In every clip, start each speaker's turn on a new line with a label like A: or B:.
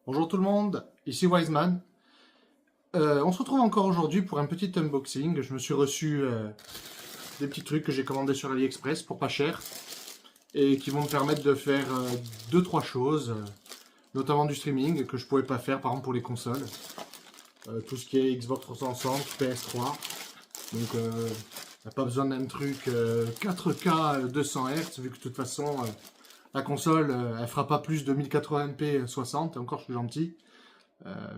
A: Bonjour tout le monde, ici Wiseman. On se retrouve encore aujourd'hui pour un petit unboxing. Je me suis reçu des petits trucs que j'ai commandés sur AliExpress pour pas cher et qui vont me permettre de faire 2-3 choses, notamment du streaming que je pouvais pas faire par exemple pour les consoles. Tout ce qui est Xbox 360, PS3. Donc on n'a pas besoin d'un truc 4K 200 Hz vu que de toute façon la console elle fera pas plus de 1080p 60, et encore je suis gentil.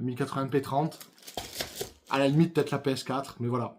A: 1080p 30. À la limite, peut-être la PS4, mais voilà.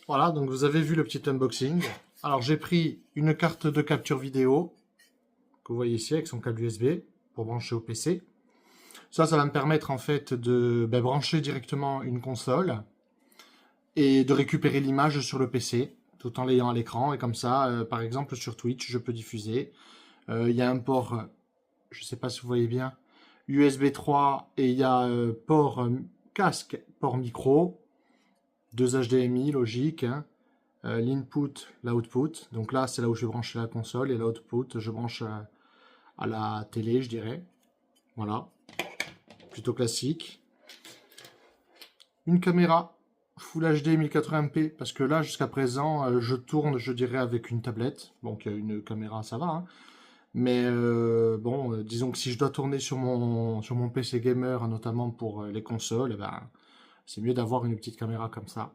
A: Voilà, donc vous avez vu le petit unboxing. Alors j'ai pris une carte de capture vidéo, que vous voyez ici avec son câble USB, pour brancher au PC. Ça va me permettre en fait de brancher directement une console et de récupérer l'image sur le PC, tout en l'ayant à l'écran. Et comme ça, par exemple sur Twitch, je peux diffuser. Il y a un port, je ne sais pas si vous voyez bien, USB 3 et il y a port casque, port micro, 2 HDMI logique, hein, l'input, l'output. Donc là, c'est là où je vais brancher la console et l'output, je branche à la télé, je dirais. Voilà, plutôt classique. Une caméra Full HD 1080p, parce que là, jusqu'à présent, je tourne, je dirais, avec une tablette. Donc une caméra, ça va, hein. Mais bon, disons que si je dois tourner sur mon PC gamer, notamment pour les consoles, eh ben, c'est mieux d'avoir une petite caméra comme ça.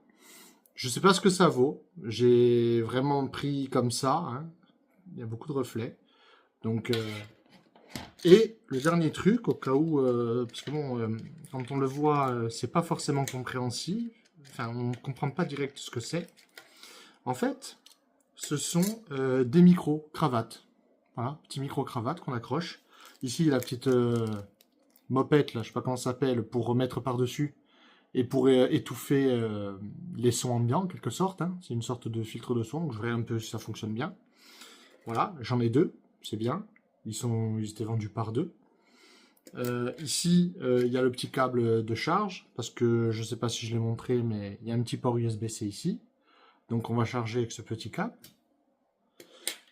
A: Je sais pas ce que ça vaut. J'ai vraiment pris comme ça, hein. Il y a beaucoup de reflets. Donc, et le dernier truc, au cas où, parce que bon, quand on le voit, c'est pas forcément compréhensible. Enfin, on ne comprend pas direct ce que c'est. En fait, ce sont des micros-cravates. Voilà, petit micro-cravate qu'on accroche. Ici, la petite mopette, là, je sais pas comment ça s'appelle, pour remettre par-dessus et pour étouffer les sons ambiants, en quelque sorte, hein. C'est une sorte de filtre de son, donc je verrai un peu si ça fonctionne bien. Voilà, j'en ai deux, c'est bien. Ils étaient vendus par deux. Ici, il y a le petit câble de charge, parce que je ne sais pas si je l'ai montré, mais il y a un petit port USB-C ici. Donc on va charger avec ce petit câble.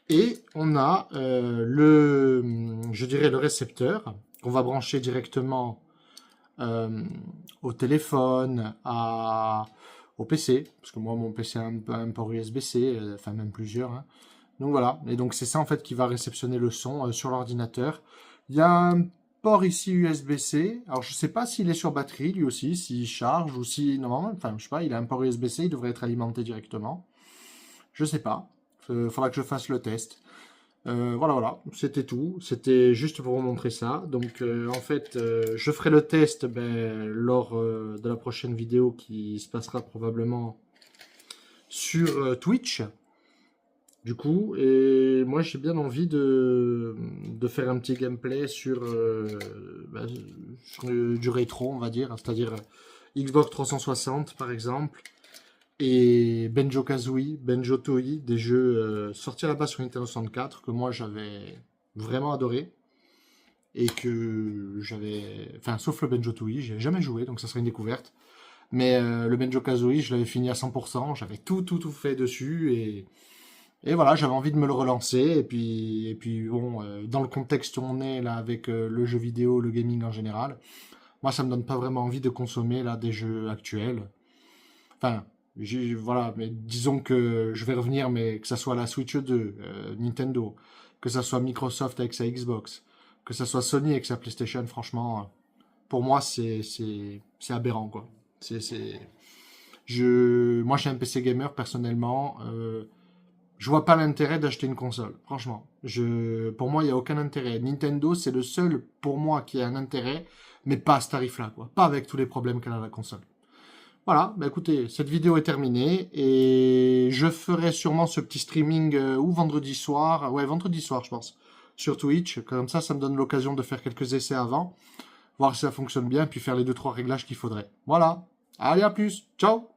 A: Et on a je dirais le récepteur qu'on va brancher directement euh, au téléphone, au PC, parce que moi mon PC a un port USB-C, enfin même plusieurs, hein. Donc voilà, et donc c'est ça en fait qui va réceptionner le son sur l'ordinateur. Il y a port ici USB-C. Alors, je sais pas s'il est sur batterie, lui aussi, s'il charge ou si... Non, enfin, je sais pas, il a un port USB-C, il devrait être alimenté directement. Je sais pas. Faudra que je fasse le test. Voilà, c'était tout. C'était juste pour vous montrer ça. Donc, en fait, je ferai le test lors de la prochaine vidéo qui se passera probablement sur Twitch. Du coup, et moi j'ai bien envie de faire un petit gameplay sur, sur du rétro, on va dire, c'est-à-dire Xbox 360 par exemple, et Banjo-Kazooie, Banjo-Tooie, des jeux sortis à la base sur Nintendo 64 que moi j'avais vraiment adoré, et que j'avais, enfin sauf le Banjo-Tooie, j'ai jamais joué, donc ça serait une découverte, mais le Banjo-Kazooie je l'avais fini à 100%, j'avais tout fait dessus, et voilà, j'avais envie de me le relancer. Et puis bon, dans le contexte où on est là avec le jeu vidéo, le gaming en général, moi ça me donne pas vraiment envie de consommer là des jeux actuels. Enfin, voilà, mais disons que je vais revenir, mais que ça soit la Switch 2, Nintendo, que ça soit Microsoft avec sa Xbox, que ça soit Sony avec sa PlayStation, franchement, pour moi c'est aberrant quoi. Moi je suis un PC gamer personnellement. Je vois pas l'intérêt d'acheter une console, franchement. Pour moi, il n'y a aucun intérêt. Nintendo, c'est le seul, pour moi, qui a un intérêt, mais pas à ce tarif-là, quoi. Pas avec tous les problèmes qu'elle a la console. Voilà, bah écoutez, cette vidéo est terminée, et je ferai sûrement ce petit streaming, ou vendredi soir, ouais, vendredi soir, je pense, sur Twitch. Comme ça me donne l'occasion de faire quelques essais avant, voir si ça fonctionne bien, puis faire les 2-3 réglages qu'il faudrait. Voilà. Allez, à plus. Ciao!